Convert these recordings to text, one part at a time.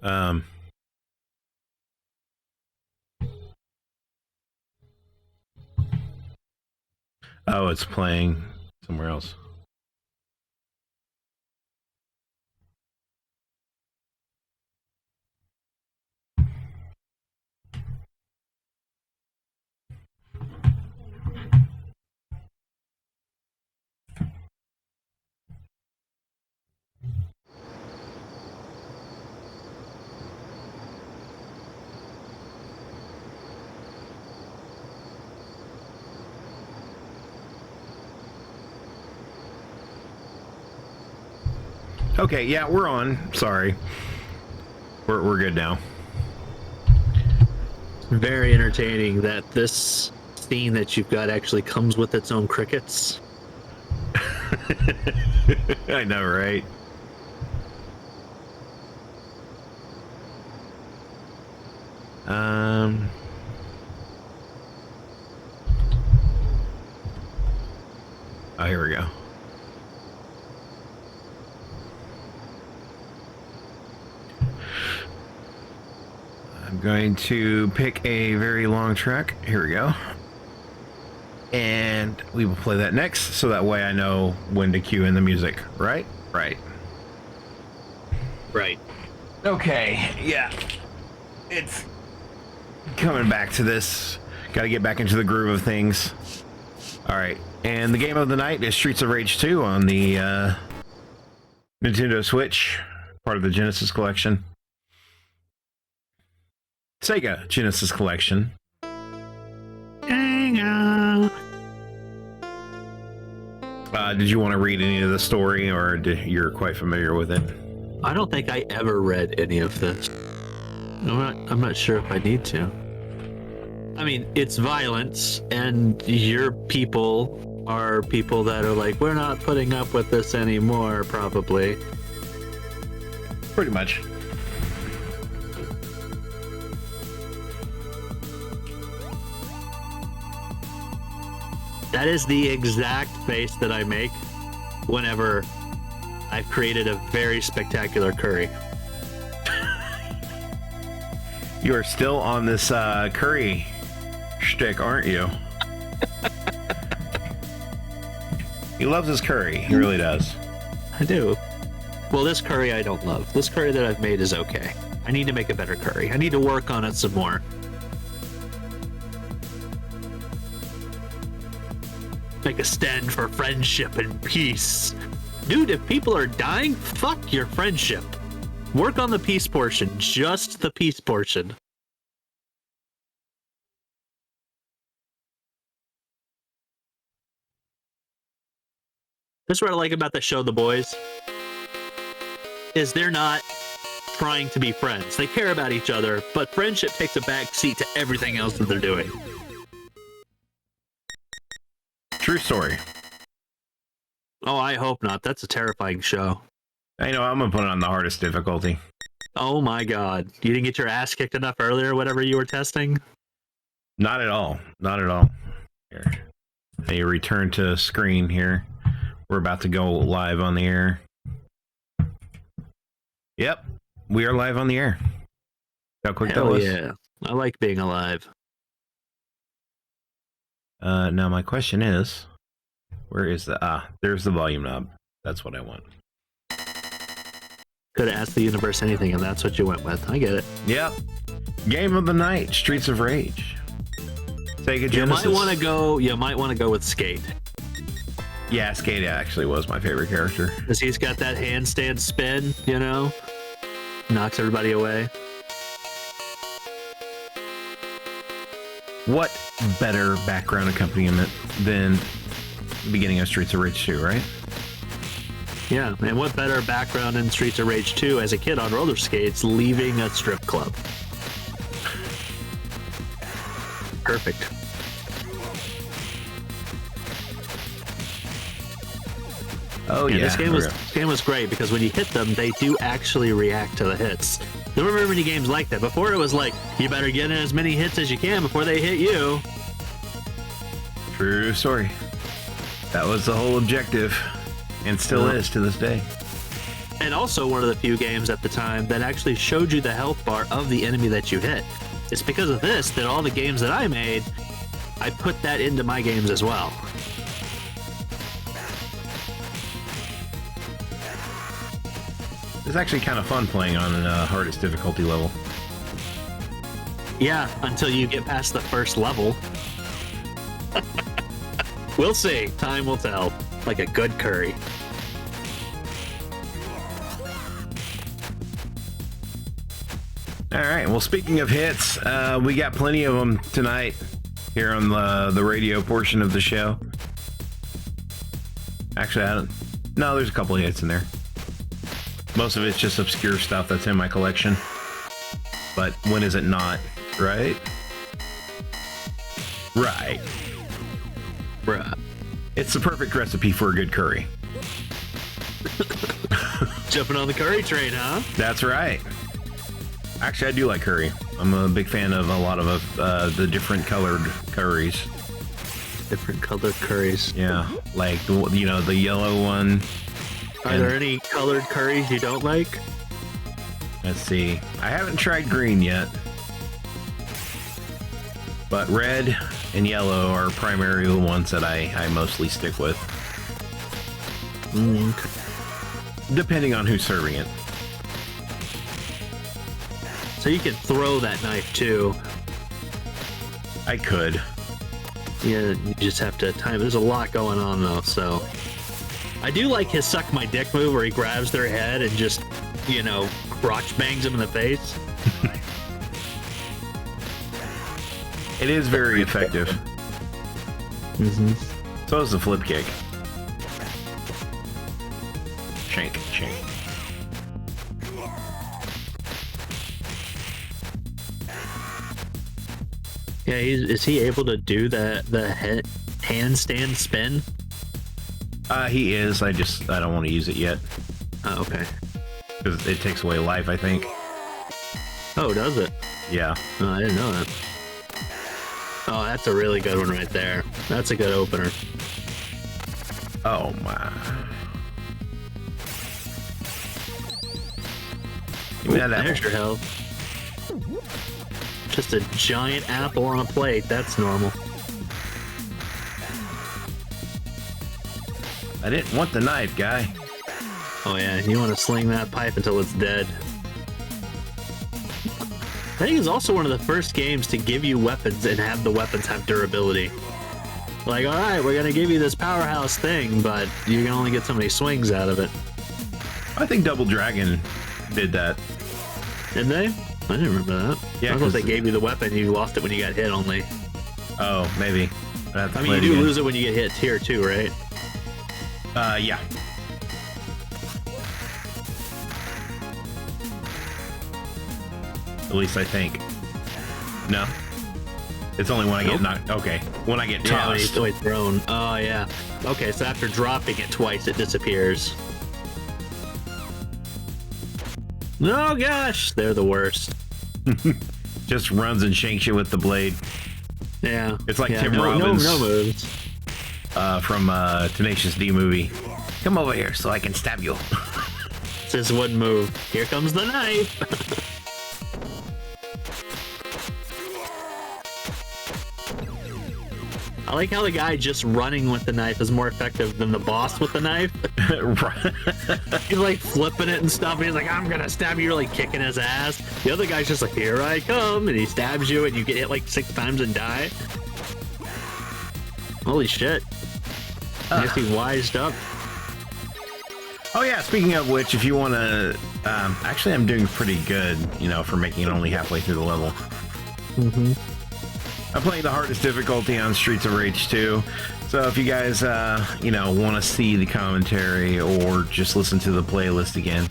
Um. Oh, it's playing somewhere else. Okay, yeah, we're on. Sorry. We're good now. Very entertaining that this scene that you've got actually comes with its own crickets. I know, right? Oh, here we go. I'm going to pick a very long track. Here we go. And we will play that next, so that way I know when to cue in the music. Right? Right. Right. Okay, yeah. It's coming back to this. Got to get back into the groove of things. All right. And the game of the night is Streets of Rage 2 on the Nintendo Switch, part of the Genesis Collection. Sega Genesis Collection. Did you want to read any of the story, or you're quite familiar with it? I don't think I ever read any of this. I'm not sure if I need to. I mean, it's violence, and your people are people that are like, we're not putting up with this anymore, probably. Pretty much. That is the exact face that I make whenever I've created a very spectacular curry. You are still on this curry shtick, aren't you? He loves his curry. He really does. I do. Well, this curry I don't love. This curry that I've made is okay. I need to make a better curry. I need to work on it some more. Make a stand for friendship and peace. Dude, if people are dying, fuck your friendship. Work on the peace portion. Just the peace portion. That's what I like about the show The Boys. Is they're not trying to be friends. They care about each other, but friendship takes a back seat to everything else that they're doing. True story. Oh, I hope not. That's a terrifying show. I know, I'm gonna put it on the hardest difficulty. Oh my god. You didn't get your ass kicked enough earlier, whatever you were testing? Not at all. Not at all. Here. Hey, return to screen here. We're about to go live on the air. Yep. We are live on the air. How quick that was. Yeah. I like being alive. Now my question is, where is the there's the volume knob. That's what I want. Could have asked the universe anything, and that's what you went with. I get it. Yep. Game of the night, Streets of Rage. Sega Genesis. You might want to go with Skate. Yeah, Skate actually was my favorite character. Because he's got that handstand spin, you know? Knocks everybody away. What better background accompaniment than the beginning of Streets of Rage 2, right? Yeah, and what better background in Streets of Rage 2 as a kid on roller skates leaving a strip club? Perfect. Oh yeah, This game was great because when you hit them, they do actually react to the hits. There were very many games like that. Before it was like, you better get in as many hits as you can before they hit you. True story. That was the whole objective, and still is to this day. and also one of the few games at the time that actually showed you the health bar of the enemy that you hit. It's because of this that all the games that I made, I put that into my games as well. It's actually kind of fun playing on the hardest difficulty level. Yeah, until you get past the first level. We'll see. Time will tell. Like a good curry. All right. Well, speaking of hits, we got plenty of them tonight here on the radio portion of the show. Actually, I don't. No, there's a couple of hits in there. Most of it's just obscure stuff that's in my collection. But when is it not? Right? Right. Bruh. It's the perfect recipe for a good curry. Jumping on the curry train, huh? That's right. Actually, I do like curry. I'm a big fan of a lot of the different colored curries. Different colored curries. Yeah, like the yellow one. Are there any colored curries you don't like? Let's see. I haven't tried green yet, but red and yellow are primarily the ones that I mostly stick with. Depending on who's serving it. So you can throw that knife too. I could. Yeah, you just have to time. There's a lot going on though, so. I do like his suck my dick move where he grabs their head and just, crotch bangs them in the face. It is very effective. So is the flip kick. Shank, shank. Yeah, is he able to do the handstand spin? He is. I don't want to use it yet. Oh, okay. Because it takes away life, I think. Oh, does it? Yeah. Oh, I didn't know that. Oh, that's a really good one right there. That's a good opener. Oh my. Give me that apple. There's your health. Just a giant apple on a plate. That's normal. I didn't want the knife, guy. Oh yeah, you want to sling that pipe until it's dead. I think it's also one of the first games to give you weapons and have the weapons have durability. Like, alright, we're gonna give you this powerhouse thing, but you can only get so many swings out of it. I think Double Dragon did that. Did they? I didn't remember that. Yeah, I thought they gave you the weapon, you lost it when you got hit only. Oh, maybe. I mean, you do lose it when you get hit here too, right? Yeah. At least I think. No? It's only when I get knocked. Okay. When I get tossed. Yeah, when it's thrown. Oh, yeah. Okay, so after dropping it twice, it disappears. Oh, gosh. They're the worst. Just runs and shanks you with the blade. Yeah. It's like yeah, Tim Robbins. No moves. From Tenacious D movie. Come over here so I can stab you. It's his one move. Here comes the knife. I like how the guy just running with the knife is more effective than the boss with the knife. He's like flipping it and stuff, and he's like, I'm gonna stab you. You're like kicking his ass. The other guy's just like, here I come, and he stabs you, and you get hit like 6 times and die. Holy shit. I guess he wised up. Oh yeah, speaking of which, if you want to... actually, I'm doing pretty good, for making it only halfway through the level. I'm playing the hardest difficulty on Streets of Rage 2. So if you guys, want to see the commentary or just listen to the playlist again,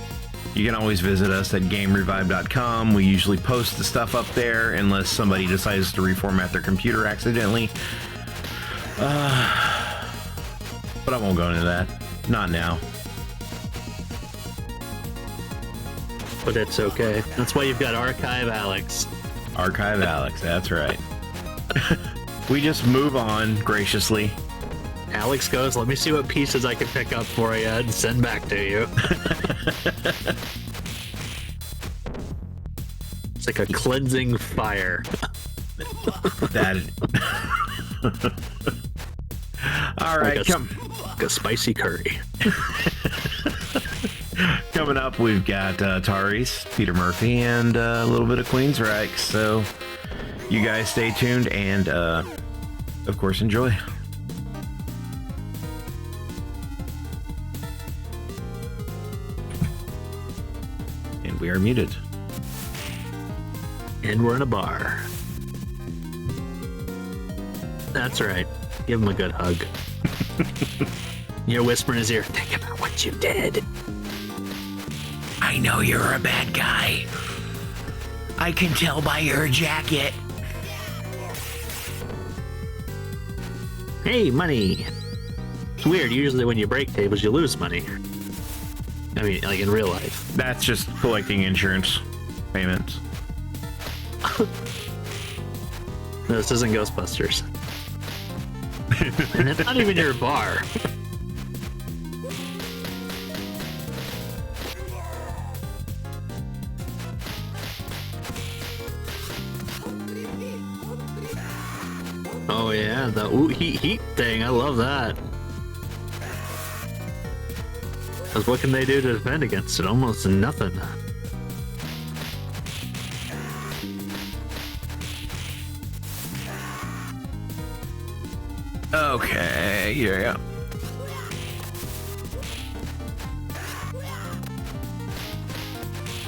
you can always visit us at GameRevibe.com. We usually post the stuff up there unless somebody decides to reformat their computer accidentally. But I won't go into that. Not now. But it's okay. That's why you've got Archive Alex. Archive Alex, that's right. We just move on graciously. Alex goes, let me see what pieces I can pick up for you and send back to you. It's like a cleansing fire. That. All right, like a spicy curry. Coming up, we've got Tari's, Peter Murphy, and a little bit of Queensryche. So you guys stay tuned and, of course, enjoy. And we are muted. And we're in a bar. That's right. Give him a good hug. You're whispering in his ear, think about what you did. I know you're a bad guy. I can tell by your jacket. Hey, money. It's weird. Usually when you break tables, you lose money. I mean, like in real life. That's just collecting insurance payments. No, this isn't Ghostbusters. And it's not even your bar. Oh yeah, the heat thing. I love that. Because what can they do to defend against it? Almost nothing. Okay, yeah.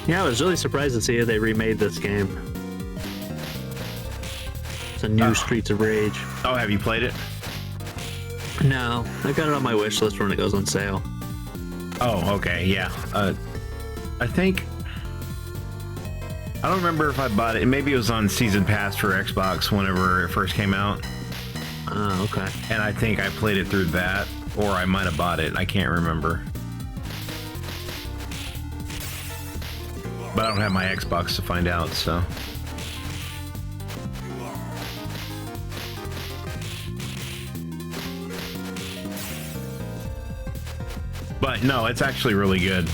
Yeah, I was really surprised to see they remade this game. It's a new Streets of Rage. Oh, have you played it? No, I got it on my wish list when it goes on sale. Oh, okay, yeah. I think... I don't remember if I bought it. Maybe it was on Season Pass for Xbox whenever it first came out. Oh, okay. And I think I played it through that, or I might have bought it. I can't remember. But I don't have my Xbox to find out, so... But no, it's actually really good.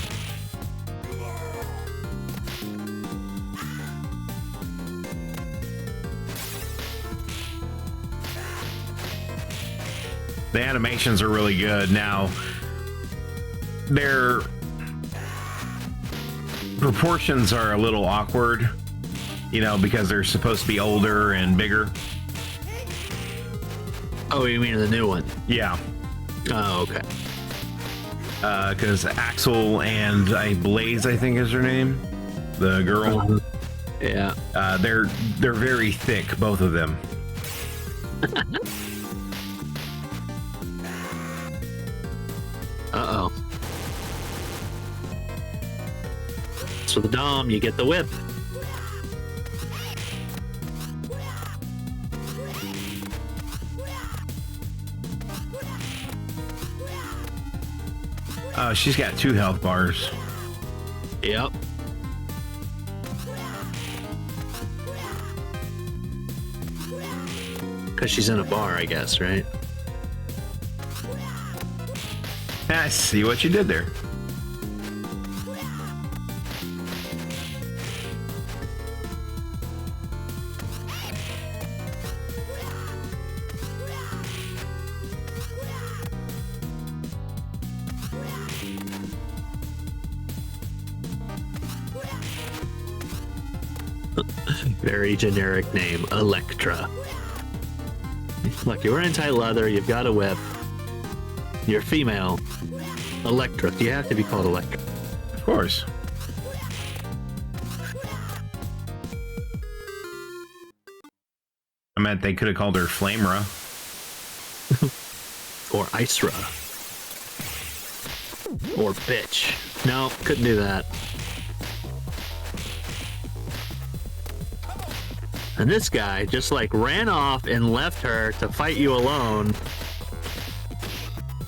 The animations are really good. Now, their proportions are a little awkward, you know, because they're supposed to be older and bigger. Oh, you mean the new one? Yeah. Oh, okay. Because Axel and Blaze, I think is her name, the girl. Yeah. They're very thick, both of them. Uh-oh. So the Dom, you get the whip. Oh, she's got 2 health bars. Yep. Because she's in a bar, I guess, right? I see what you did there. Very generic name, Electra. Look, you're wearing tight leather, you've got a whip. You're female. Electra. You have to be called Electra. Of course. I meant they could have called her Flamera. Or Icera. Or Bitch. No, couldn't do that. And this guy just like ran off and left her to fight you alone,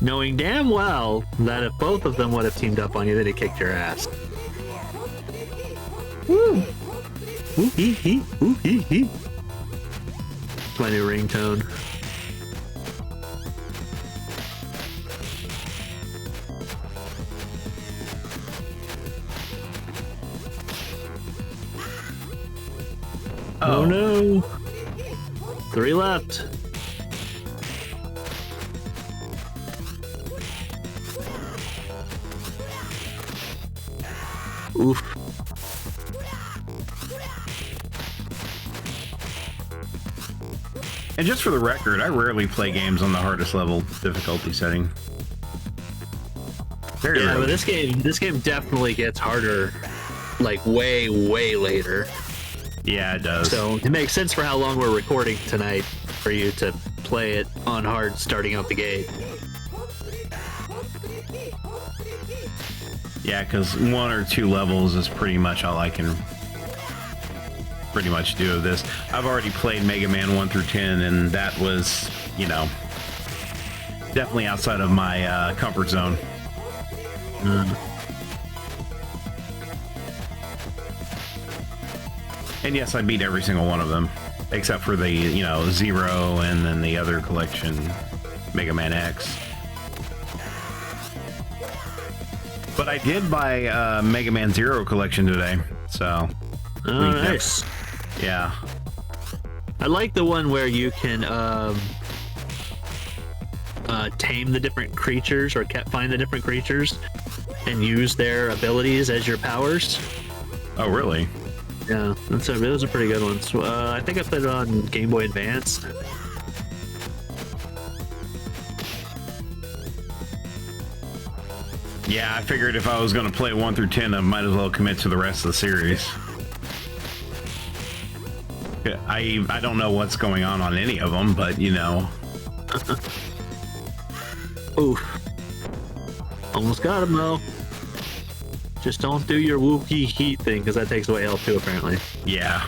knowing damn well that if both of them would have teamed up on you, they'd have kicked your ass. Woo! Ooh hee hee, ooh hee hee. It's my new ringtone. Oh no. 3 left. Oof. And just for the record, I rarely play games on the hardest level difficulty setting. Very Yeah, rarely. but this game definitely gets harder, like way later. Yeah, it does. So it makes sense for how long we're recording tonight for you to play it on hard starting out the gate. Yeah, because 1 or 2 levels is pretty much all I can pretty much do of this. I've already played Mega Man 1 through 10, and that was, you know, definitely outside of my comfort zone. And yes, I beat every single one of them, except for the, you know, Zero and then the other collection, Mega Man X. But I did buy Mega Man Zero collection today, so... Oh, nice. Yeah. I like the one where you can tame the different creatures or find the different creatures and use their abilities as your powers. Oh, really? Yeah, those are pretty good ones. I think I played it on Game Boy Advance. Yeah, I figured if I was going to play 1 through 10, I might as well commit to the rest of the series. I don't know what's going on any of them, but, you know. Oof. Almost got him, though. Just don't do your wookie heat thing, because that takes away health, too, apparently. Yeah.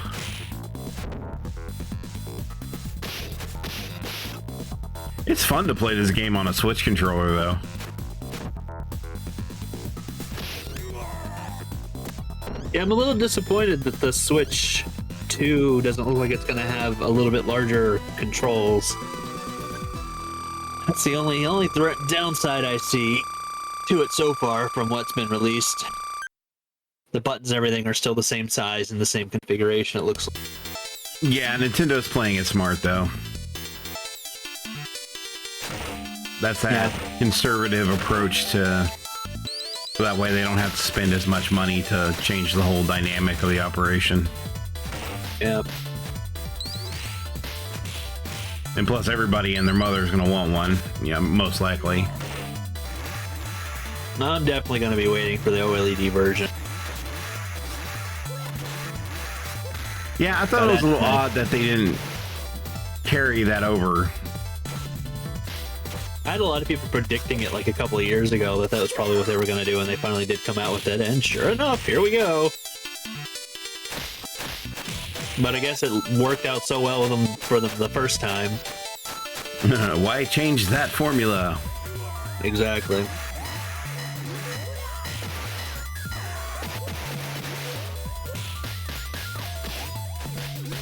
It's fun to play this game on a Switch controller, though. Yeah, I'm a little disappointed that the Switch 2 doesn't look like it's going to have a little bit larger controls. That's the only downside I see to it so far from what's been released. The buttons and everything are still the same size and the same configuration, it looks like. Yeah, Nintendo's playing it smart, though. That's that conservative approach to... So that way they don't have to spend as much money to change the whole dynamic of the operation. Yeah. And plus everybody and their mother's going to want one. Yeah, most likely. I'm definitely going to be waiting for the OLED version. Yeah, I thought it was a little odd that they didn't carry that over. I had a lot of people predicting it like a couple of years ago that was probably what they were going to do, and they finally did come out with it, and sure enough, here we go. But I guess it worked out so well with them for the first time. Why change that formula? Exactly.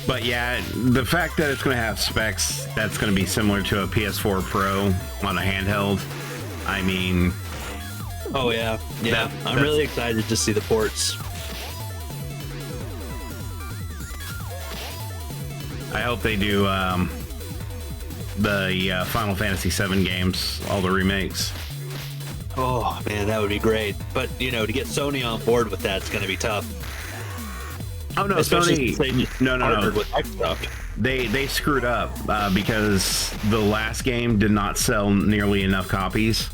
But yeah, the fact that it's going to have specs that's going to be similar to a PS4 Pro on a handheld, I mean... Oh yeah, yeah. I'm really excited to see the ports. I hope they do the Final Fantasy VII games, all the remakes. Oh man, that would be great. But you know, to get Sony on board with that's going to be tough. Oh no, Especially Sony! No. With stuff. They screwed up because the last game did not sell nearly enough copies.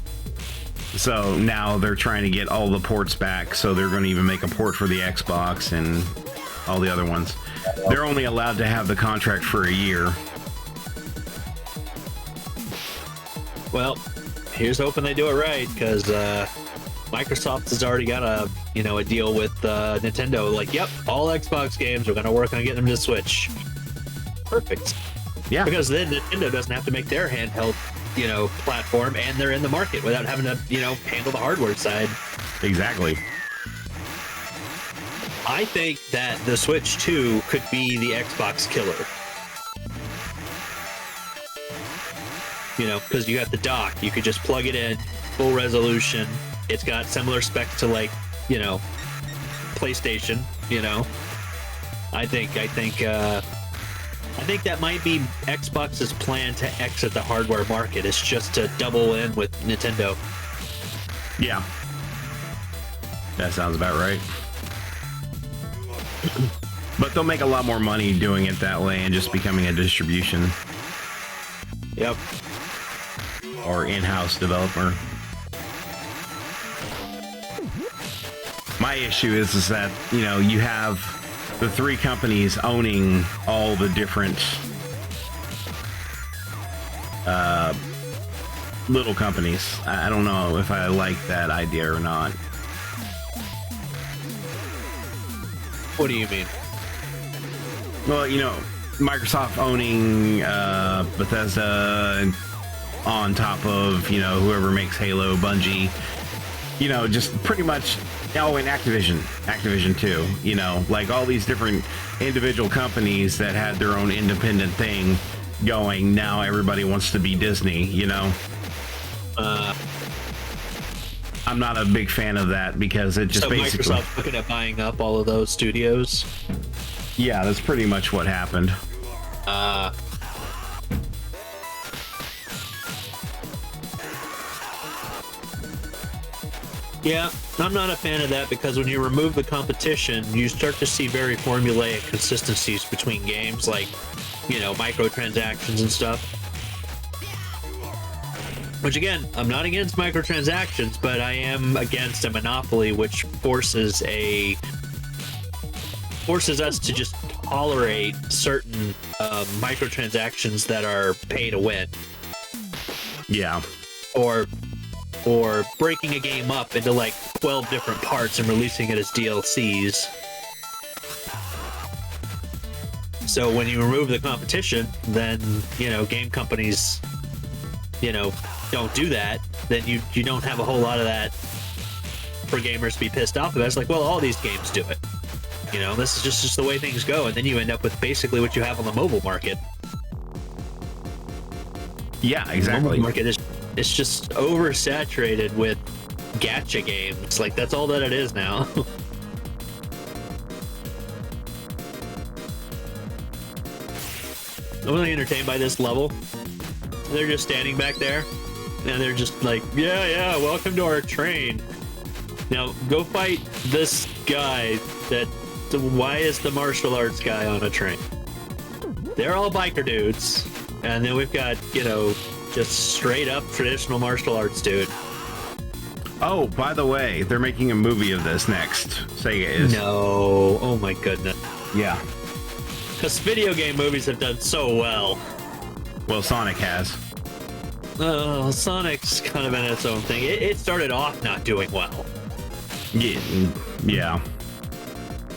So now they're trying to get all the ports back. So they're going to even make a port for the Xbox and all the other ones. They're only allowed to have the contract for a year. Well, here's hoping they do it right, because Microsoft has already got a deal with Nintendo. Like, yep, all Xbox games are going to work on getting them to Switch. Perfect. Yeah. Because then Nintendo doesn't have to make their handheld, platform, and they're in the market without having to, handle the hardware side. Exactly. I think that the Switch 2 could be the Xbox killer. Because you got the dock, you could just plug it in, full resolution. It's got similar specs to PlayStation, I think that might be Xbox's plan to exit the hardware market. It's just to double in with Nintendo. Yeah. That sounds about right. But they'll make a lot more money doing it that way and just becoming a distribution. Yep. Or in-house developer. My issue is that, you know, you have the three companies owning all the different little companies. I don't know if I like that idea or not. What do you mean? Well, you know, Microsoft owning Bethesda on top of, you know, whoever makes Halo, Bungie, you know, just pretty much. Oh, and Activision too, you know, like all these different individual companies that had their own independent thing going. Now everybody wants to be Disney, you know. I'm not a big fan of that because it just basically... So Microsoft's looking at buying up all of those studios? Yeah, that's pretty much what happened. Yeah, I'm not a fan of that because when you remove the competition, you start to see very formulaic consistencies between games, like, you know, microtransactions and stuff. Which, again, I'm not against microtransactions, but I am against a monopoly which forces us to just tolerate certain microtransactions that are pay to win. Yeah. Or breaking a game up into like 12 different parts and releasing it as DLCs. So when you remove the competition, then, you know, game companies, you know, don't do that, then you don't have a whole lot of that for gamers to be pissed off about. It's like, well, all these games do it. You know, this is just the way things go, and then you end up with basically what you have on the mobile market. Yeah, exactly. The mobile market is it's just oversaturated with gacha games. Like, that's all that it is now. I'm really entertained by this level. They're just standing back there, and they're just like, yeah, welcome to our train. Now, go fight this guy why is the martial arts guy on a train? They're all biker dudes. And then we've got, you know, just straight up traditional martial arts dude. Oh, by the way, they're making a movie of this next. Sega is. No. Oh my goodness. Yeah. Because video game movies have done so well. Well, Sonic has. Oh, Sonic's kind of in its own thing. It started off not doing well. Yeah.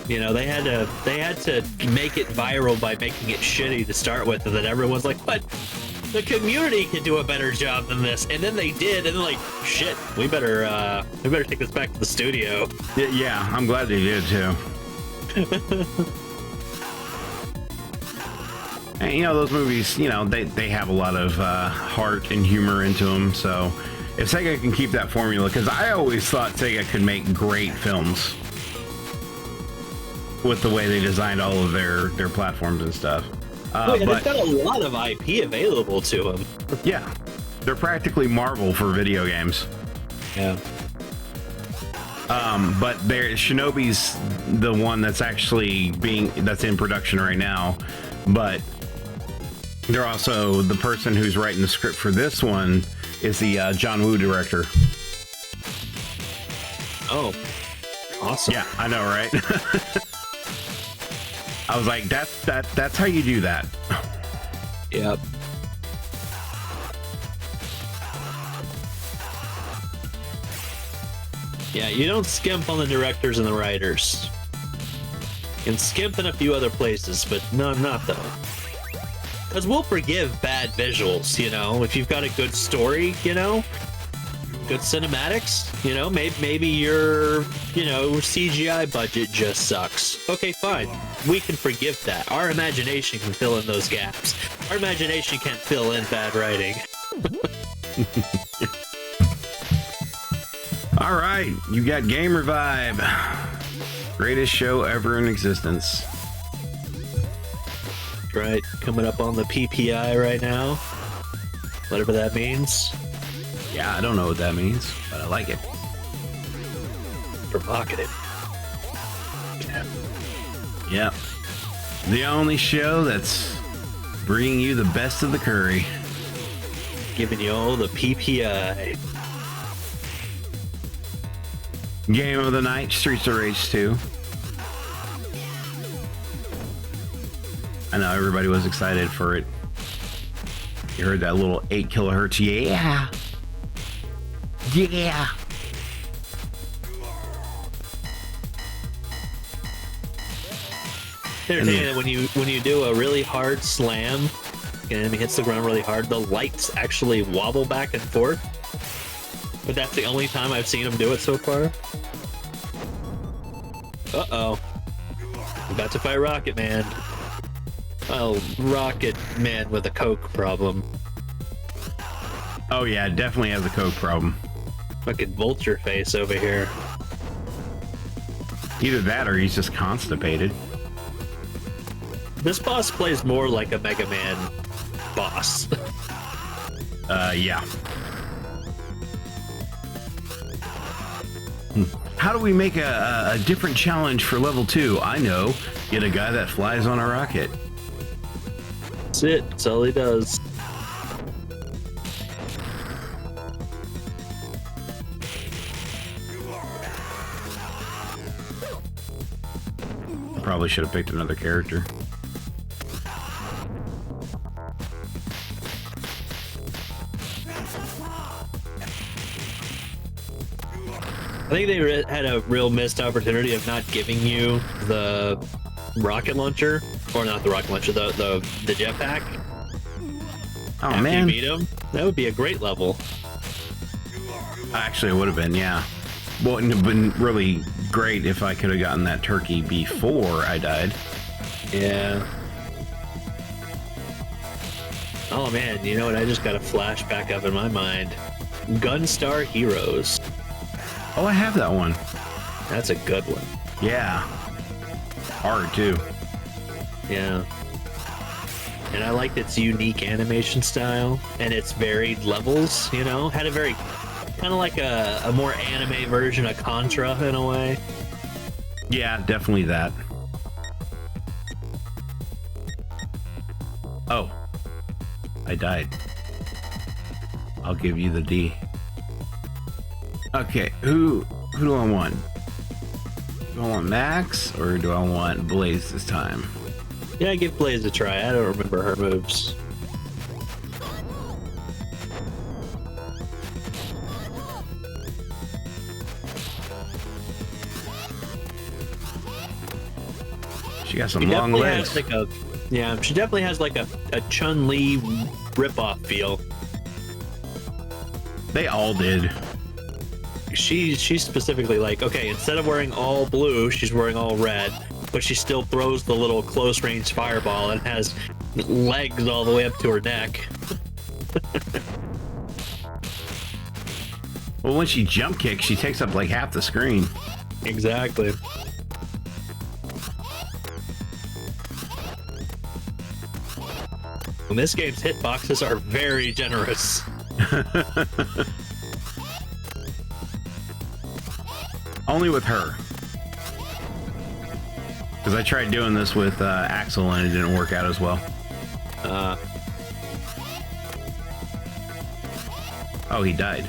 You know, they had to make it viral by making it shitty to start with, and then everyone's like, "But the community can do a better job than this." And then they did, and they're like, "Shit, we better take this back to the studio." Yeah, I'm glad they did too. And, you know, those movies, you know, they have a lot of heart and humor into them. So if Sega can keep that formula, because I always thought Sega could make great films with the way they designed all of their platforms and stuff. But they've got a lot of IP available to them. Yeah, they're practically Marvel for video games. Yeah. But Shinobi's the one that's actually that's in production right now. But they're also the person who's writing the script for this one is the John Woo director. Oh, awesome! Yeah, I know, right? I was like, that's how you do that. Yep. Yeah, you don't skimp on the directors and the writers. You can skimp in a few other places, but no, not though. Because we'll forgive bad visuals, you know? If you've got a good story, you know? Good cinematics, you know? Maybe your, you know, CGI budget just sucks. Okay, fine. We can forgive that. Our imagination can fill in those gaps. Our imagination can't fill in bad writing. All right, you got Game Revibe. Greatest show ever in existence. right? Coming up on the PPI right now. Whatever that means. Yeah, I don't know what that means, but I like it. Provocative. Yep. The only show that's bringing you the best of the curry. Giving you all the PPI. Game of the night, Streets of Rage 2. I know everybody was excited for it. You heard that little 8 kilohertz, yeah. Yeah. They're saying that when you do a really hard slam, and it hits the ground really hard, the lights actually wobble back and forth. But that's the only time I've seen them do it so far. Uh-oh. About to fight Rocket Man. Oh, Rocket Man with a coke problem. Oh yeah, definitely has a coke problem. Fucking vulture face over here. Either that or he's just constipated. This boss plays more like a Mega Man boss. Yeah. How do we make a different challenge for level 2? I know. Get a guy that flies on a rocket. That's it. That's all he does. Probably should have picked another character. I think they had a real missed opportunity of not giving you the rocket launcher, or not the rocket launcher, the jetpack. Oh After man, you beat him, that would be a great level. actually it would have been, yeah. Well, it would have been really great if I could have gotten that turkey before I died. Yeah. Oh man, you know what? I just got a flashback up in my mind. Gunstar Heroes. Oh, I have that one. That's a good one. Yeah. Hard too. Yeah. And I liked its unique animation style and its varied levels, you know? Had a very, kind of like a more anime version of Contra in a way. Yeah, definitely that. Oh. I died. I'll give you the D. Okay, who do I want? Do I want Max or do I want Blaze this time? Yeah, give Blaze a try. I don't remember her moves. She got some She long definitely legs. has like a, yeah, she definitely has like a Chun-Li ripoff feel. They all did. She's specifically like, okay, instead of wearing all blue, she's wearing all red, but she still throws the little close range fireball and has legs all the way up to her neck. Well, when she jump kicks, she takes up like half the screen. Exactly. And this game's hitboxes are very generous. Only with her. Because I tried doing this with Axel and it didn't work out as well. Oh, he died.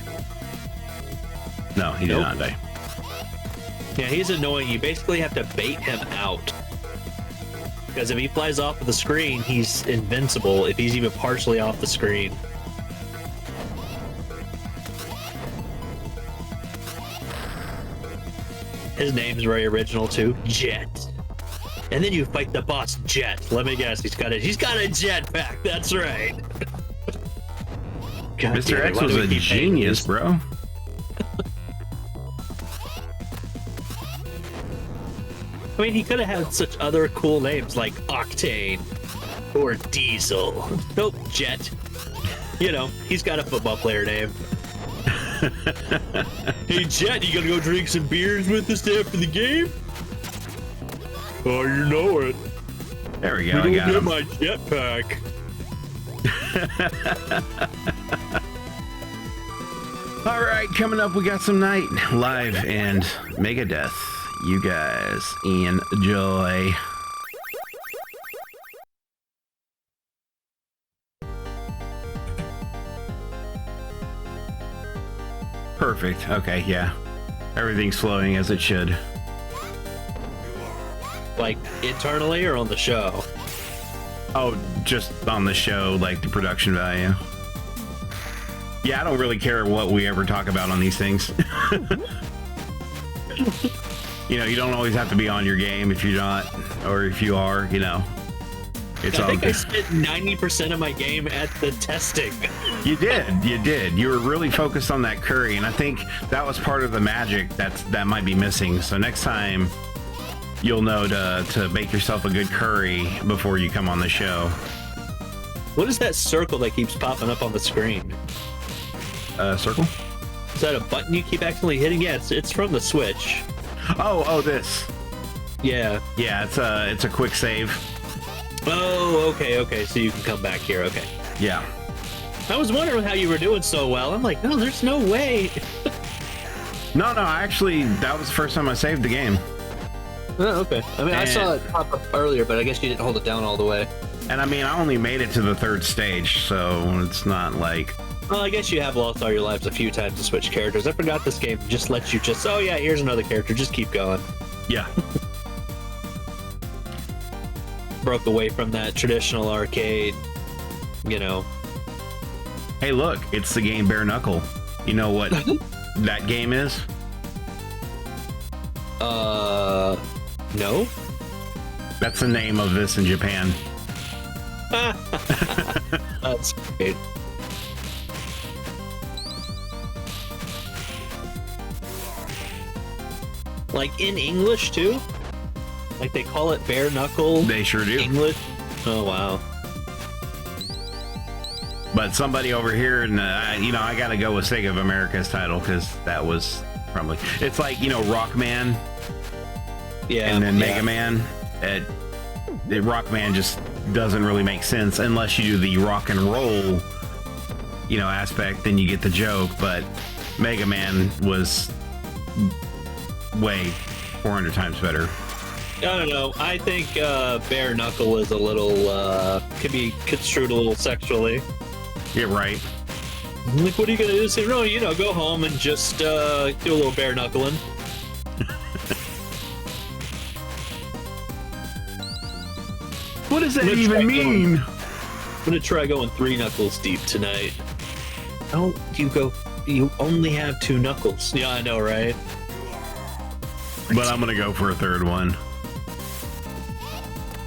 No, he did not die. Yeah, he's annoying. You basically have to bait him out. Because if he flies off of the screen, he's invincible if he's even partially off the screen. His name's very original too, Jet. And then you fight the boss Jet. Let me guess, he's got a jetpack. That's right. God Mr. damn it, X why was do we a keep paying genius, this? bro. I mean, he could have had such other cool names like Octane or Diesel. Nope, Jet. You know, he's got a football player name. Hey, Jet, you gonna go drink some beers with us after the game? Oh, you know it. There we go. I got him. my jetpack. All right, coming up, we got some Night Live and Megadeth. You guys enjoy. Perfect. Okay, yeah. Everything's flowing as it should. Like internally or on the show? Oh, just on the show, like the production value. Yeah, I don't really care what we ever talk about on these things. You know, you don't always have to be on your game if you're not, or if you are, you know. It's all I think good. I spent 90% of my game at the testing. You did. You were really focused on that curry, and I think that was part of the magic that might be missing. So next time, you'll know to make yourself a good curry before you come on the show. What is that circle that keeps popping up on the screen? Circle? Is that a button you keep accidentally hitting? Yeah, it's from the Switch. Oh, this. Yeah. Yeah, it's a quick save. Oh, okay. So you can come back here. Okay. Yeah. I was wondering how you were doing so well. I'm like, no, there's no way. No, actually, that was the first time I saved the game. Oh, okay. I mean, I saw it pop up earlier, but I guess you didn't hold it down all the way. And I mean, I only made it to the 3rd stage, so it's not like... Well, I guess you have lost all your lives a few times to switch characters. I forgot this game just lets you oh yeah, here's another character, just keep going. Yeah. Broke away from that traditional arcade, you know. Hey, look, it's the game Bare Knuckle. You know what that game is? No? That's the name of this in Japan. That's great. Like in English too? Like they call it bare knuckle? They sure do. English? Oh wow. But somebody over here, and you know, I gotta go with Sega of America's title because that was probably. It's like, you know, Rockman. Yeah. And then Mega Man. Rockman just doesn't really make sense unless you do the rock and roll, you know, aspect. Then you get the joke. But Mega Man was way 400 times better. I don't know. I think bare knuckle is a little could be construed a little sexually. Yeah, right. Like, what are you gonna do? Say, no, you know, go home and just do a little bare knuckling. What does that even mean? I'm gonna try going 3 knuckles deep tonight. Oh, you only have 2 knuckles. Yeah, I know, right? But I'm gonna go for a 3rd one.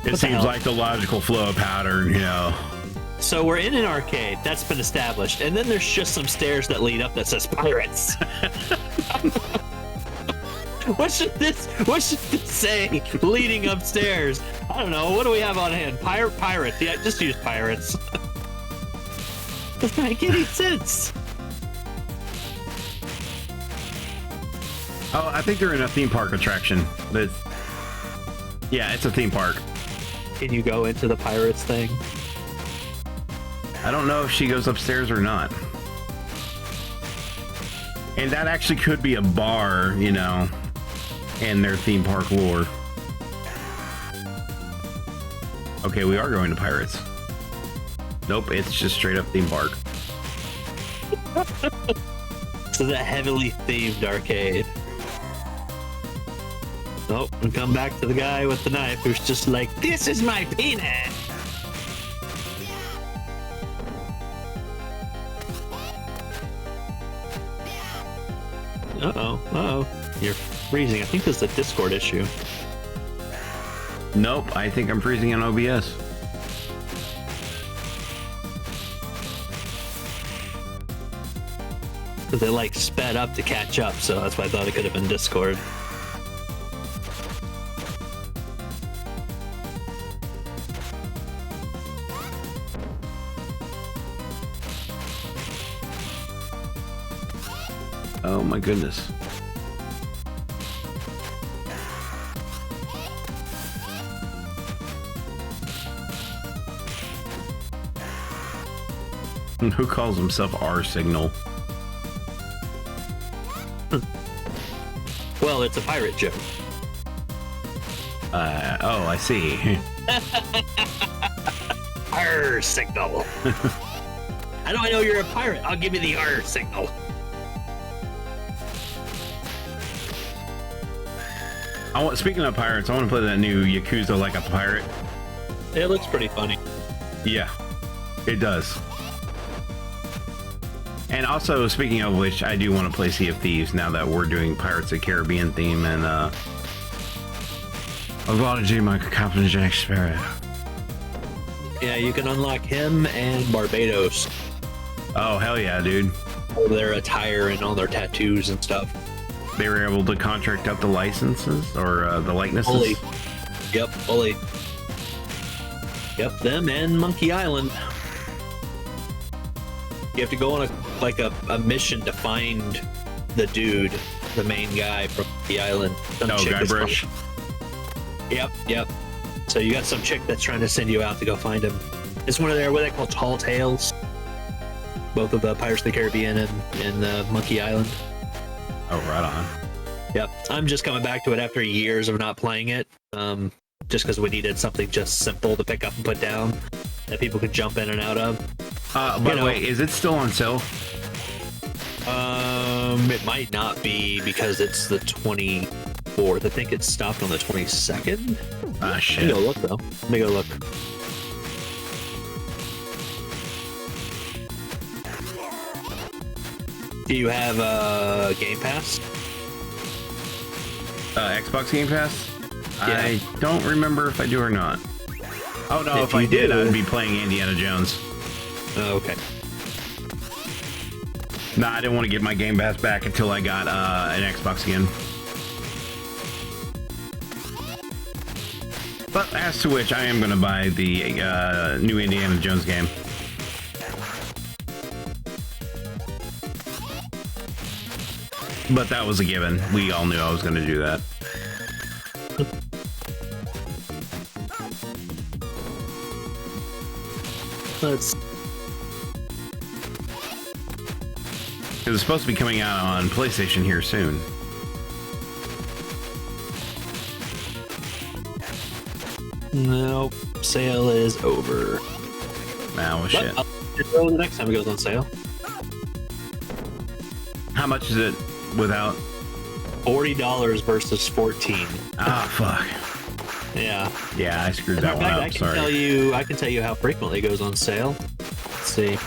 It seems like the logical flow pattern, you know. So we're in an arcade, that's been established, and then there's just some stairs that lead up that says pirates. What should this say leading upstairs? I don't know. What do we have on hand? Pirates. Yeah, just use pirates. Doesn't make any sense. Oh, I think they're in a theme park attraction. Yeah, it's a theme park. Can you go into the pirates thing? I don't know if she goes upstairs or not. And that actually could be a bar, you know, in their theme park lore. Okay, we are going to pirates. Nope, it's just straight up theme park. So that heavily themed arcade. Nope, and come back to the guy with the knife who's just like, this is my penis! Uh-oh. You're freezing. I think this is a Discord issue. Nope, I think I'm freezing on OBS. Because it like sped up to catch up, so that's why I thought it could have been Discord. Oh my goodness. Who calls himself R Signal? Well, it's a pirate joke. Oh, I see. R signal. How do I know you're a pirate? I'll give you the R signal. Speaking of pirates, I want to play that new Yakuza Like a Pirate. It looks pretty funny. Yeah, it does. And also, speaking of which, I do want to play Sea of Thieves now that we're doing Pirates of the Caribbean theme, and I've got to do my Captain Jack Sparrow. Yeah, you can unlock him and Barbados. Oh, hell yeah, dude. All their attire and all their tattoos and stuff. They were able to contract out the licenses, or the likenesses? Fully. Yep, fully. Yep, them and Monkey Island. You have to go on a mission to find the dude, the main guy from the island. Some chick Guybrush. Yep. So you got some chick that's trying to send you out to go find him. It's one of their, what they call tall tales. Both of the Pirates of the Caribbean and Monkey Island. Oh, right on. Yep. I'm just coming back to it after years of not playing it. Just because we needed something just simple to pick up and put down that people could jump in and out of. By the way, is it still on sale? It might not be because it's the 24th. I think it stopped on the 22nd. Ah, shit. Let me go look, though. Let me go look. Do you have a Game Pass? Xbox Game Pass? Yeah. I don't remember if I do or not. Oh, no, if I you did, do- I'd be playing Indiana Jones. Oh, okay. Nah, I didn't want to get my Game Pass back until I got an Xbox again. But as to which, I am going to buy the new Indiana Jones game. But that was a given. We all knew I was going to do that. Let's. Because it's supposed to be coming out on PlayStation here soon. Nope. Sale is over. Nah, well, shit. But I'll go the next time it goes on sale. How much is it without? $40 versus $14. Ah, fuck. Yeah. Yeah, I screwed In that one fact, up. I can Sorry. tell you how frequently it goes on sale. Let's see.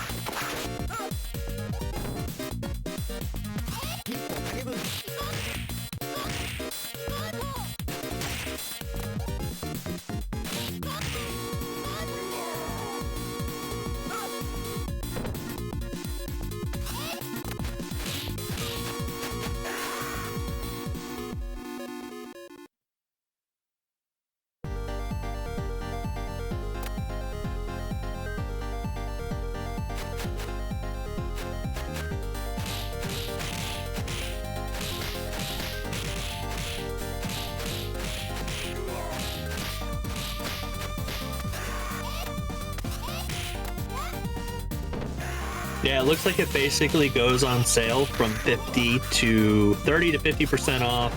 Yeah, it looks like it basically goes on sale from 30 to 50% off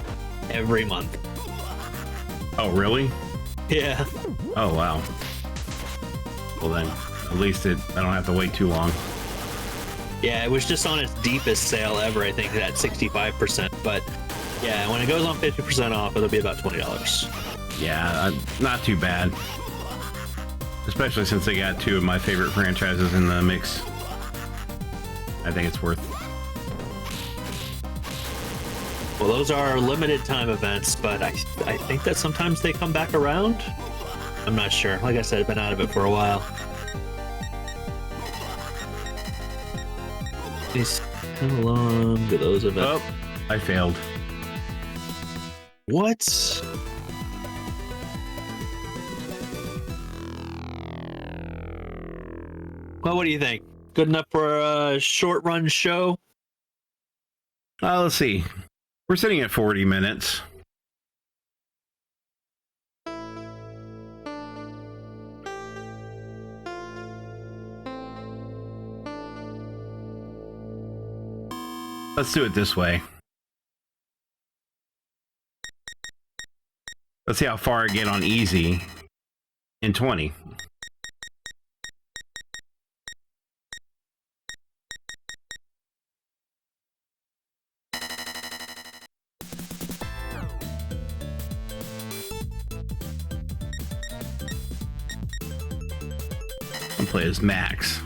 every month. Oh, really? Yeah. Oh, wow. Well, then, at least I don't have to wait too long. Yeah, it was just on its deepest sale ever, I think, at 65%. But yeah, when it goes on 50% off, it'll be about $20. Yeah, not too bad. Especially since they got two of my favorite franchises in the mix. I think it's worth. Well, those are limited time events, but I think that sometimes they come back around. I'm not sure. Like I said, I've been out of it for a while. Please come along to those events. Oh, I failed. What? Well, what do you think? Good enough for a short run show? Let's see. We're sitting at 40 minutes. Let's do it this way. Let's see how far I get on easy in 20. I'll play as Max.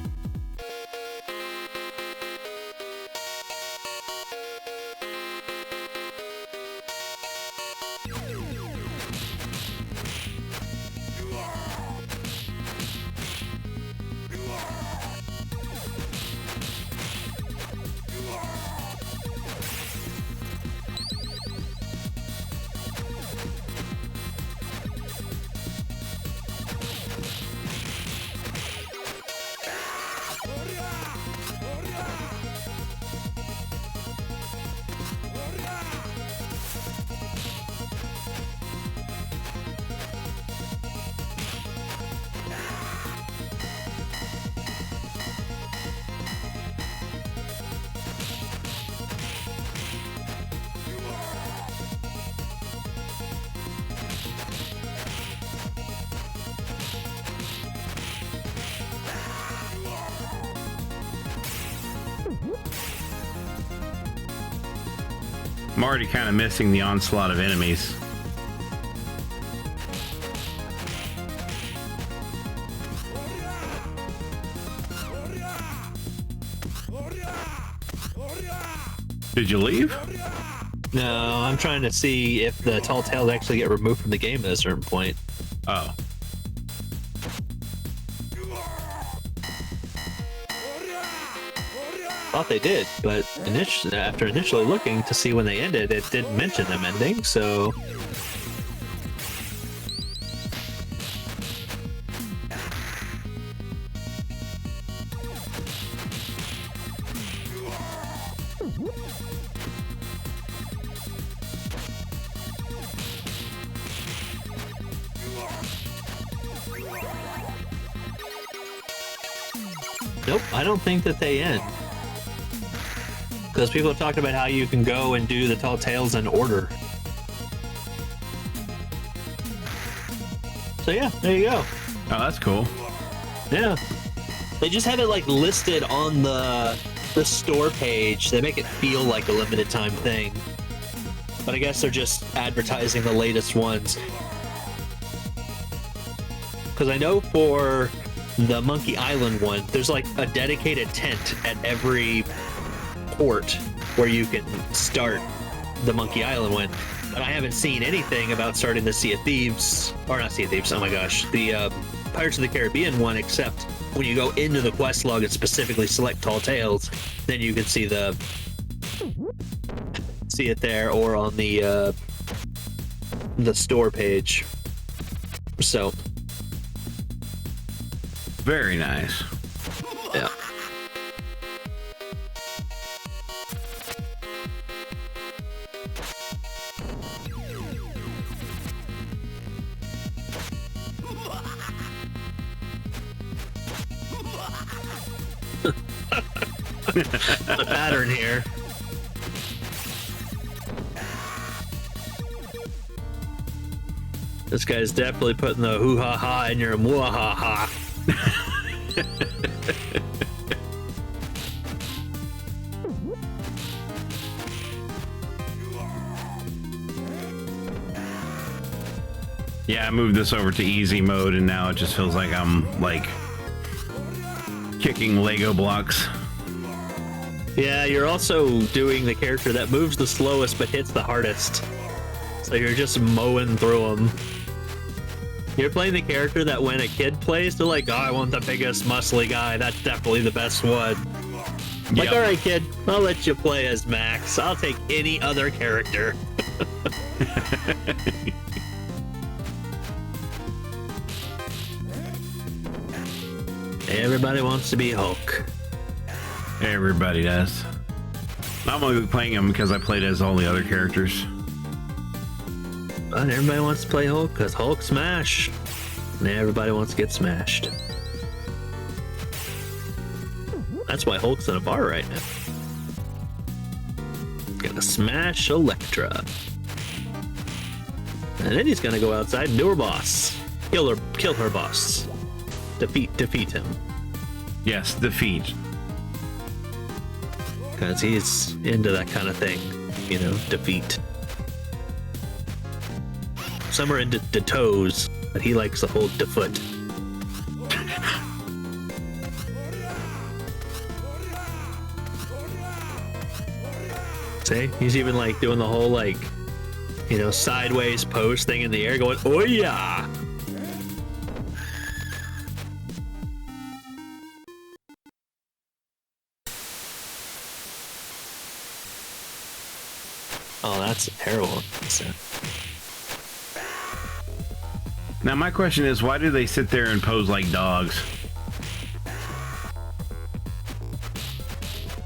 I'm already kind of missing the onslaught of enemies. Did you leave? No, I'm trying to see if the tall tales actually get removed from the game at a certain point. Oh. Thought they did, but after initially looking to see when they ended, it didn't mention them ending, so... Nope, I don't think that they end. Because people have talked about how you can go and do the tall tales in order. So yeah, there you go. Oh, that's cool. Yeah. They just have it like listed on the store page. They make it feel like a limited time thing. But I guess they're just advertising the latest ones. Because I know for the Monkey Island one, there's like a dedicated tent at every port where you can start the Monkey Island one. But I haven't seen anything about starting the Sea of Thieves, or not Sea of Thieves, oh my gosh, the Pirates of the Caribbean one, except when you go into the quest log and specifically select Tall Tales, then you can see it there or on the store page. So very nice. Yeah. The pattern here. This guy's definitely putting the hoo-ha-ha in your mwah-ha-ha. Yeah, I moved this over to easy mode and now it just feels like I'm like kicking Lego blocks. Yeah, you're also doing the character that moves the slowest but hits the hardest. So you're just mowing through them. You're playing the character that when a kid plays, they're like, oh, I want the biggest muscly guy. That's definitely the best one. Like, Yep. all right, kid, I'll let you play as Max. I'll take any other character. Everybody wants to be Hulk. Everybody does. I'm only playing him because I played as all the other characters. But everybody wants to play Hulk because Hulk smash. And everybody wants to get smashed. That's why Hulk's in a bar right now. Gonna smash Electra. And then he's gonna go outside and do her boss. Kill her boss. Defeat him. Yes, defeat. Because he's into that kind of thing. You know, defeat. Some are into the toes, but he likes the whole foot. See? He's even like doing the whole like, you know, sideways pose thing in the air going, oh yeah! Oh, that's terrible. Now my question is, why do they sit there and pose like dogs?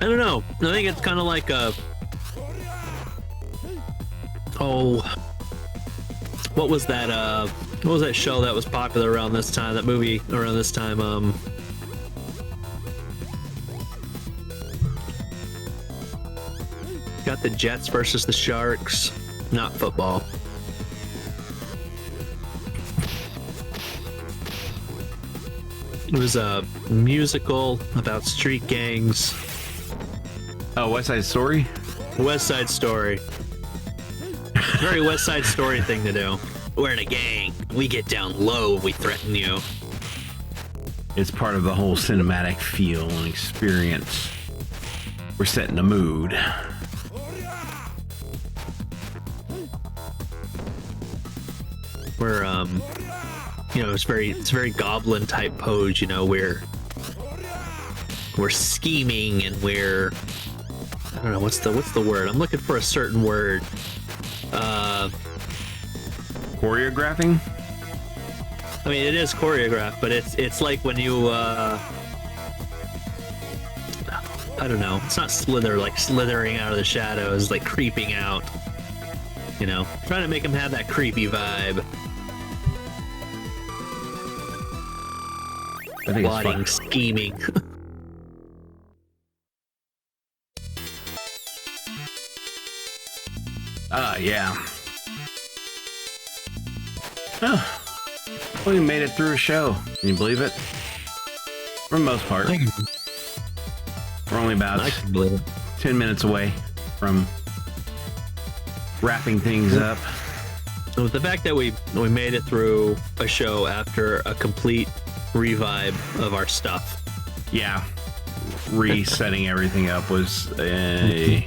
I don't know. I think it's kind of like a... Oh, what was that show that was popular around this time, that movie around this time, got the Jets versus the Sharks, not football. It was a musical about street gangs. Oh, West Side Story? West Side Story. Very West Side Story thing to do. We're in a gang. We get down low when we threaten you. It's part of the whole cinematic feel and experience. We're setting a mood. We're you know, it's very goblin type pose, you know, we're scheming and we're, I don't know, what's the word? I'm looking for a certain word. Choreographing? I mean, it is choreographed, but it's like when you I don't know, it's not slithering out of the shadows, like creeping out, you know, trying to make him have that creepy vibe. I think Plotting, it's fun. scheming. Yeah. Oh, we made it through a show. Can you believe it? For the most part. We're only about I can believe it. 10 minutes away from wrapping things up. So the fact that we made it through a show after a complete revibe of our stuff. Yeah. Resetting everything up was a...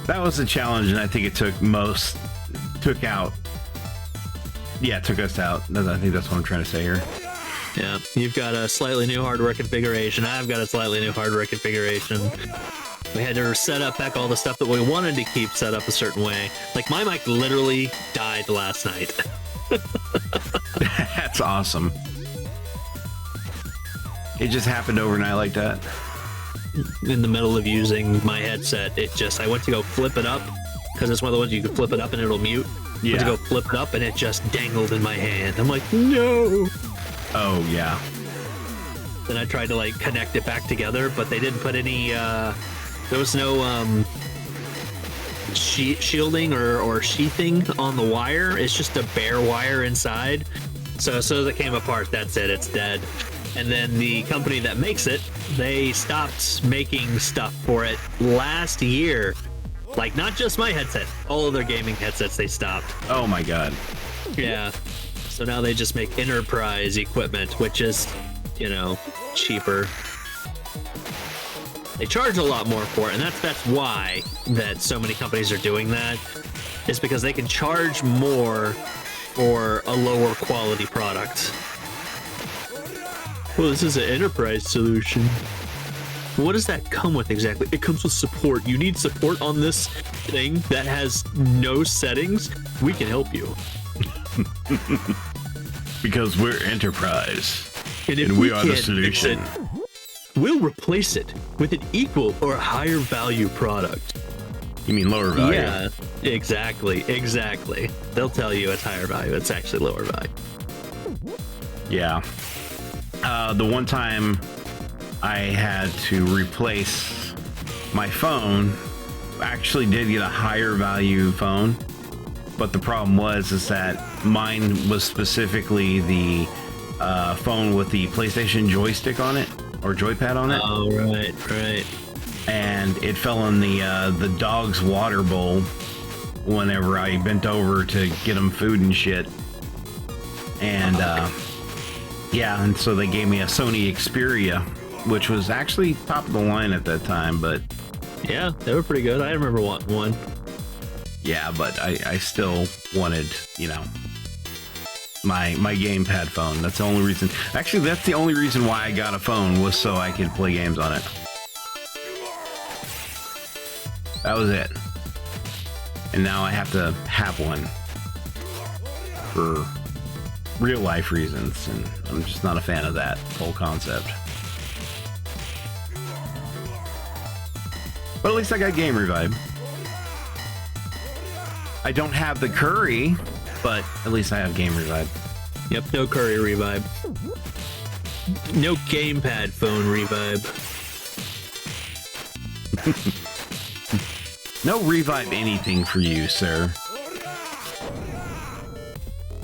That was a challenge, and I think it took us out. I think that's what I'm trying to say here. Yeah, you've got a slightly new hardware configuration. I've got a slightly new hardware configuration. We had to set up back all the stuff that we wanted to keep set up a certain way. Like, my mic literally died last night. That's awesome. It just happened overnight like that. In the middle of using my headset, I went to go flip it up, because it's one of the ones you can flip it up and it'll mute. Yeah. Went to go flip it up and it just dangled in my hand. I'm like, no! Oh, yeah. Then I tried to like connect it back together, but they didn't put any, there was no shielding or sheathing on the wire. It's just a bare wire inside. So as soon as it came apart, that's it, it's dead. And then the company that makes it, they stopped making stuff for it last year. Like, not just my headset, all of their gaming headsets they stopped. Oh my god. Yeah. So now they just make enterprise equipment, which is, you know, cheaper. They charge a lot more for it, and that's why that so many companies are doing that, is because they can charge more for a lower quality product. Well, this is an enterprise solution. What does that come with exactly? It comes with support. You need support on this thing that has no settings? We can help you. Because we're enterprise. And we are the can't solution. fix it, we'll replace it with an equal or higher value product. You mean lower value? Yeah, exactly. They'll tell you it's higher value. It's actually lower value. Yeah. The one time I had to replace my phone, actually did get a higher value phone, but the problem is that mine was specifically the phone with the PlayStation joystick on it, or joypad on it. Oh, right. And it fell in the dog's water bowl whenever I bent over to get them food and shit. And yeah, and so they gave me a Sony Xperia, which was actually top of the line at that time, but Yeah, they were pretty good. I remember wanting one. yeah, but I still wanted, you know, my gamepad phone. That's the only reason. Actually, that's the only reason why I got a phone, was so I could play games on it. That was it. And now I have to have one for real life reasons, and I'm just not a fan of that whole concept. But at least I got Game Revive. I don't have the curry, but at least I have Game Revive. Yep, no curry revive. No gamepad phone revive. No Revive anything for you, sir.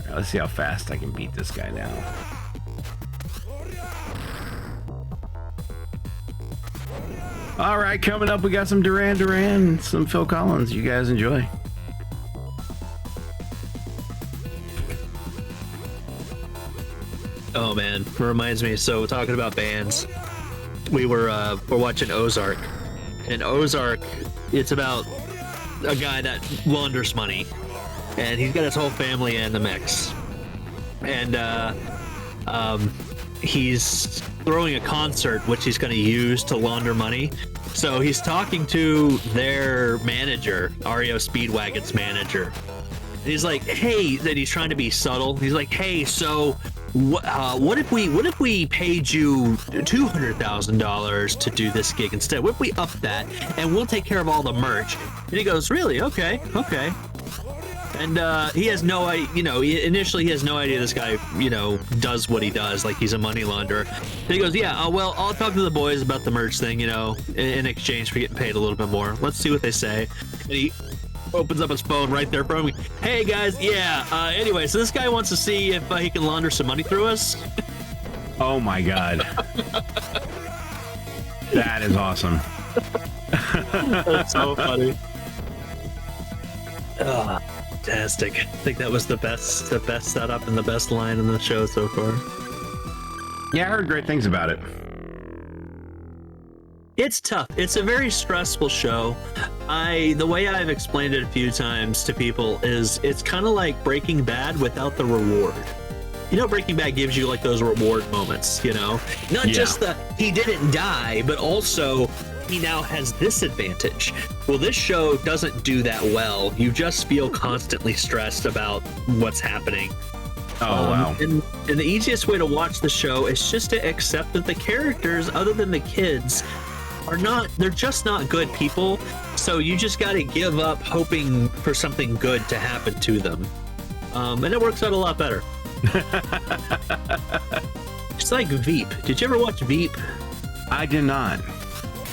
Alright, let's see how fast I can beat this guy now. All right, coming up, we got some Duran Duran and some Phil Collins. You guys enjoy. Oh man, it reminds me. So talking about bands, we're watching Ozark, and Ozark, it's about a guy that launders money, and he's got his whole family in the mix, and he's throwing a concert which he's going to use to launder money. So he's talking to their manager, REO Speedwagon's manager. And he's like, hey, that he's trying to be subtle. He's like, hey, so what if we paid you $200,000 to do this gig instead? What if we up that and we'll take care of all the merch? And he goes, really? Okay. And he has no idea, you know, initially he has no idea this guy, you know, does what he does, like he's a money launderer. And he goes, yeah, well, I'll talk to the boys about the merch thing, you know, in exchange for getting paid a little bit more. Let's see what they say. And he opens up his phone right there from me. Hey guys, yeah, anyway, so this guy wants to see if he can launder some money through us. Oh my god. That is awesome. That's so funny. Fantastic. I think that was the best setup and the best line in the show so far. Yeah, I heard great things about it. It's tough. It's a very stressful show. The way I've explained it a few times to people is it's kind of like Breaking Bad without the reward. You know, Breaking Bad gives you like those reward moments, you know? Not just the he didn't die, but also he now has this advantage. Well, this show doesn't do that well. You just feel constantly stressed about what's happening. Oh, wow. And the easiest way to watch the show is just to accept that the characters, other than the kids, they're just not good people. So you just got to give up hoping for something good to happen to them. And it works out a lot better. It's like Veep. Did you ever watch Veep? I did not.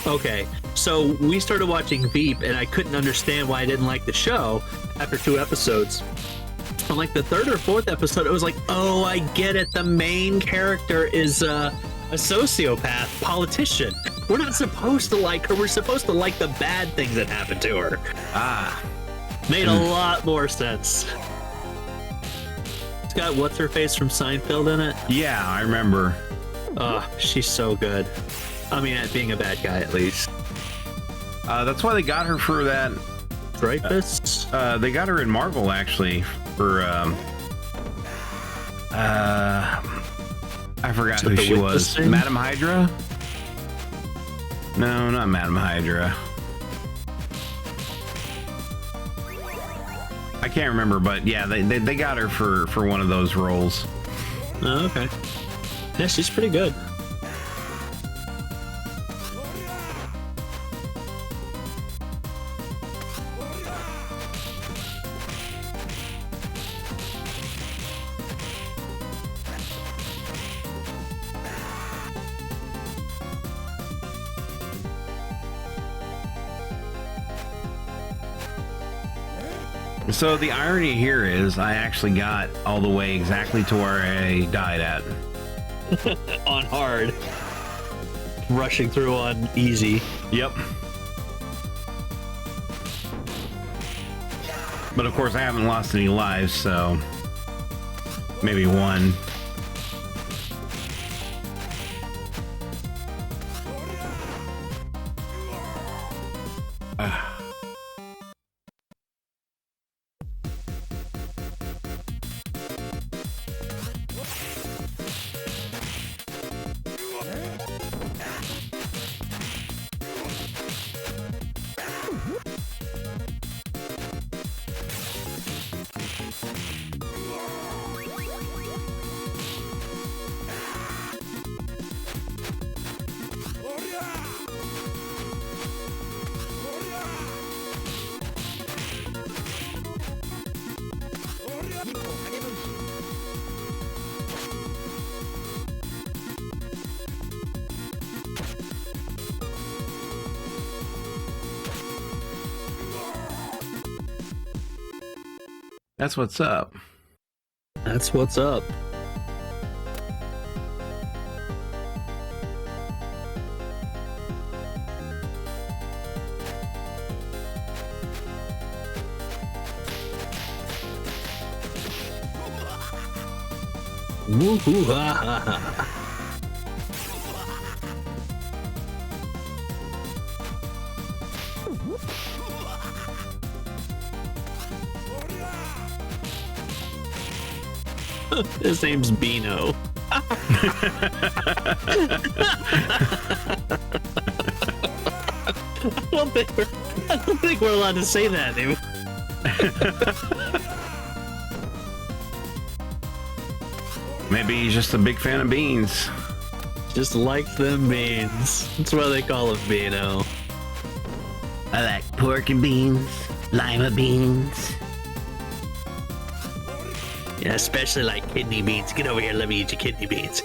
Okay, so we started watching Veep, and I couldn't understand why I didn't like the show after 2 episodes. On like the 3rd or 4th episode, it was like, oh, I get it. The main character is a sociopath politician. We're not supposed to like her. We're supposed to like the bad things that happen to her. Made a lot more sense. It's got what's her face from Seinfeld in it. Yeah, I remember. Oh, she's so good. I mean, at being a bad guy, at least. That's why they got her for that. Rapists? They got her in Marvel, actually, for I forgot who she was. Thing? Madam Hydra? No, not Madam Hydra. I can't remember, but yeah, they got her for one of those roles. Oh, okay. Yeah, she's pretty good. So the irony here is I actually got all the way exactly to where I died at. On hard. Rushing through on easy. Yep. But of course I haven't lost any lives, so maybe one. That's what's up. That's what's up. Woohoo ha ha ha. His name's Beano. I don't think we're allowed to say that, dude. Maybe he's just a big fan of beans. Just like them beans. That's why they call him Beano. I like pork and beans, lima beans. Yeah, especially like kidney beans. Get over here, let me eat your kidney beans.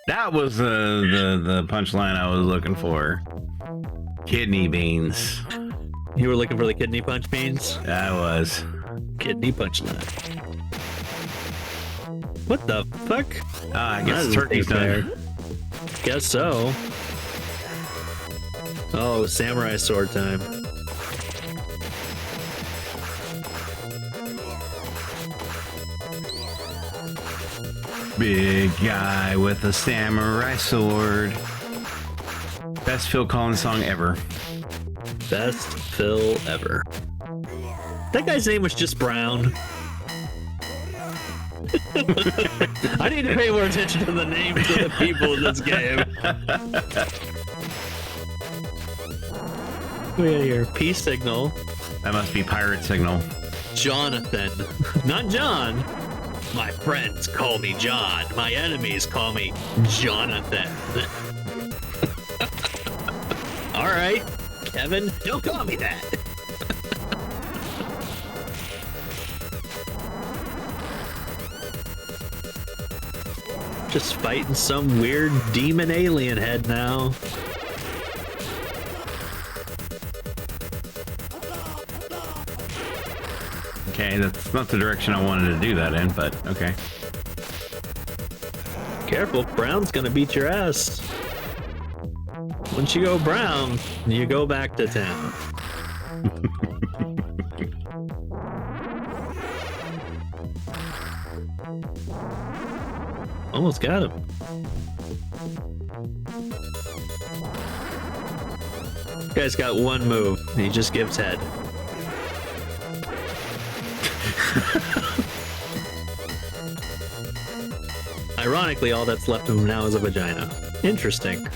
That was the punchline I was looking for. Kidney beans. You were looking for the kidney punch beans? I was. Kidney punchline. What the fuck? I guess turkey's done. Guess so. Oh, samurai sword time. Big guy with a samurai sword. Best Phil Collins song ever. Best Phil ever. That guy's name was just Brown. I need to pay more attention to the names of the people in this game. We got here. Peace signal. That must be pirate signal. Jonathan. Not John. My friends call me John. My enemies call me Jonathan. All right, Kevin, don't call me that. Just fighting some weird demon alien head now. Okay, that's not the direction I wanted to do that in, but okay. Careful, Brown's gonna beat your ass. Once you go brown, you go back to town. Almost got him. Guy's got one move. He just gives head. Ironically, all that's left of him now is a vagina. Interesting.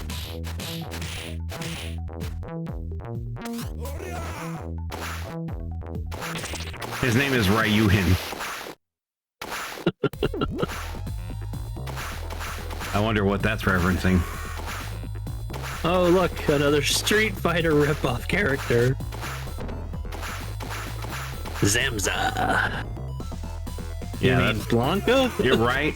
His name is Ryuhin. I wonder what that's referencing. Oh, look, another Street Fighter ripoff character. Zamza. You mean Blanca? You're right.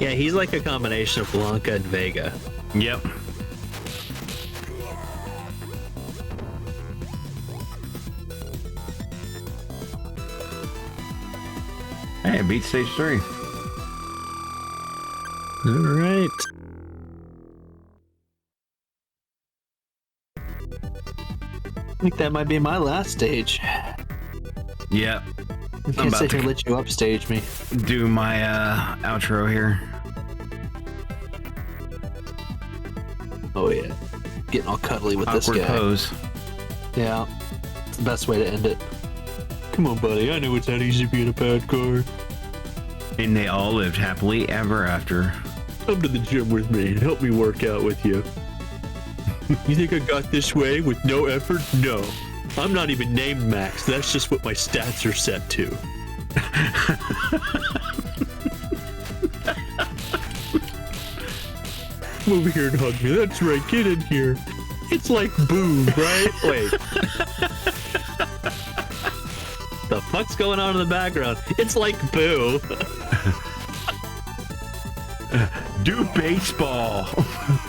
Yeah, he's like a combination of Blanca and Vega. Yep. Hey, I beat stage 3. All right. I think that might be my last stage. Yep. I can't sit here and let you upstage me. Do my outro here. Oh yeah, getting all cuddly with Awkward this guy. pose. Yeah, it's the best way to end it. Come on, buddy. I know it's not easy being a bad car. And they all lived happily ever after. Come to the gym with me and help me work out with you. You think I got this way with no effort? No. I'm not even named Max. That's just what my stats are set to. Come over here and hug me. That's right. Get in here. It's like Boo, right? Wait. The fuck's going on in the background? It's like Boo. Do baseball.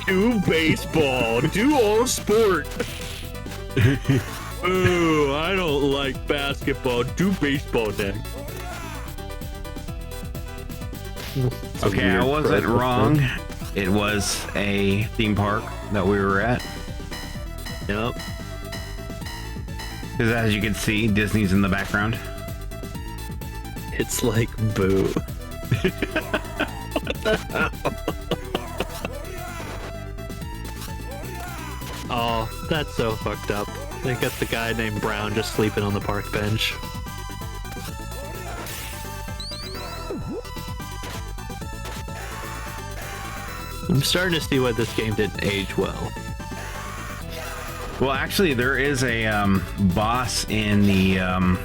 Do baseball. Do all sport. Ooh, I don't like basketball. Do baseball next. Okay, I wasn't wrong. It was a theme park that we were at. Yep. Because as you can see, Disney's in the background. It's like Boo. Oh, that's so fucked up. They got the guy named Brown just sleeping on the park bench. I'm starting to see why this game didn't age well. Well, actually, there is a boss in the I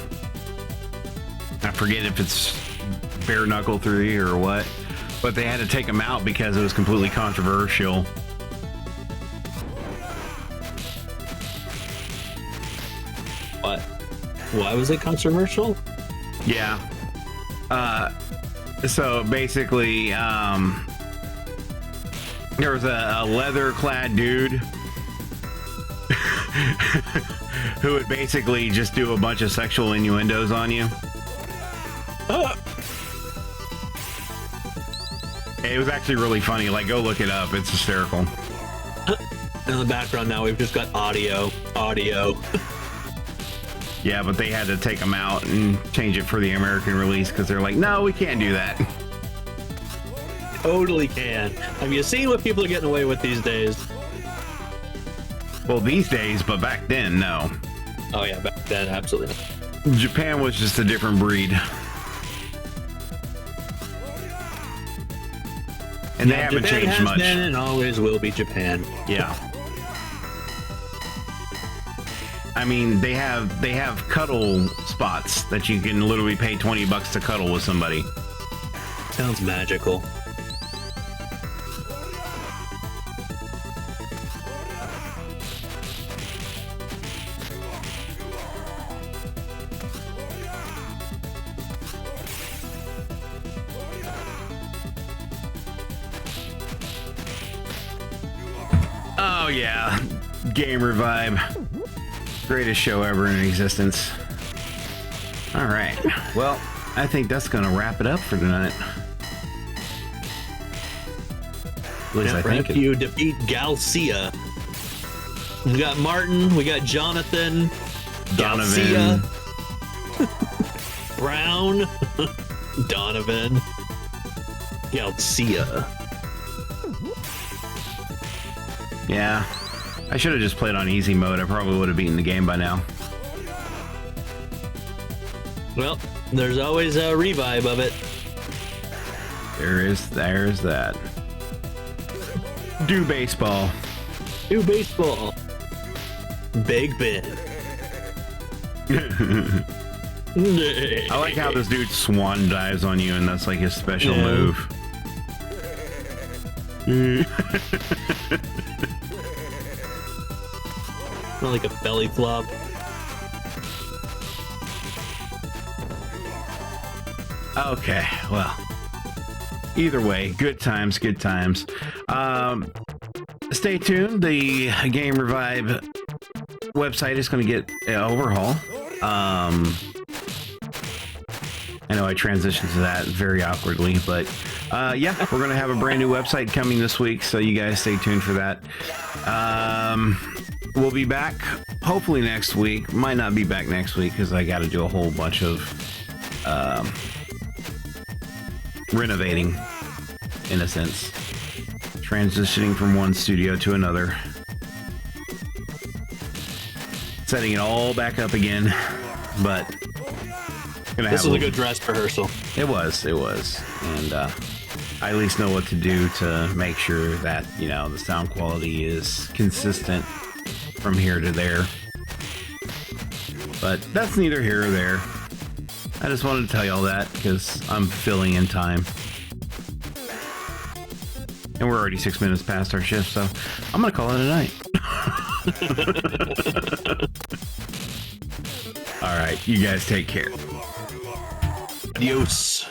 forget if it's Bare Knuckle 3 or what, but they had to take him out because it was completely controversial. What? Why was it controversial? Yeah. So basically, there was a leather-clad dude who would basically just do a bunch of sexual innuendos on you. It was actually really funny. Like, go look it up. It's hysterical. In the background now, we've just got audio. Yeah, but they had to take them out and change it for the American release because they're like, no, we can't do that. Totally can. Have you seen what people are getting away with these days? Well, these days, but back then, no. Oh yeah, back then, absolutely. Japan was just a different breed. And they haven't Japan changed has much. been and always will be Japan. Yeah. I mean, they have cuddle spots that you can literally pay $20 to cuddle with somebody. Sounds magical. Oh yeah, game Revibe. Greatest show ever in existence. All right, well, I think that's gonna wrap it up for tonight. At least I think You defeat Galcia. We got Martin, we got Jonathan, Donovan. Galcia, Brown, Donovan, Galcia. Yeah, I should have just played on easy mode. I probably would have beaten the game by now. Well, there's always a revive of it. There's that. Do baseball. Do baseball. Big Ben. I like how this dude swan dives on you, and that's like his special Yeah. move. Not like a belly flop. Okay, well, Either way, good times, good times. Stay tuned. The Game Revive website is going to get an overhaul. I know I transitioned to that very awkwardly, but yeah, we're going to have a brand new website coming this week, so you guys stay tuned for that. We'll be back hopefully next week. Might not be back next week because I got to do a whole bunch of renovating, in a sense. Transitioning from one studio to another. Setting it all back up again, but this was a good dress rehearsal. It was, and I at least know what to do to make sure that, you know, the sound quality is consistent from here to there. But that's neither here or there. I just wanted to tell you all that because I'm filling in time. And we're already 6 minutes past our shift, so I'm going to call it a night. All right, you guys take care. Adios.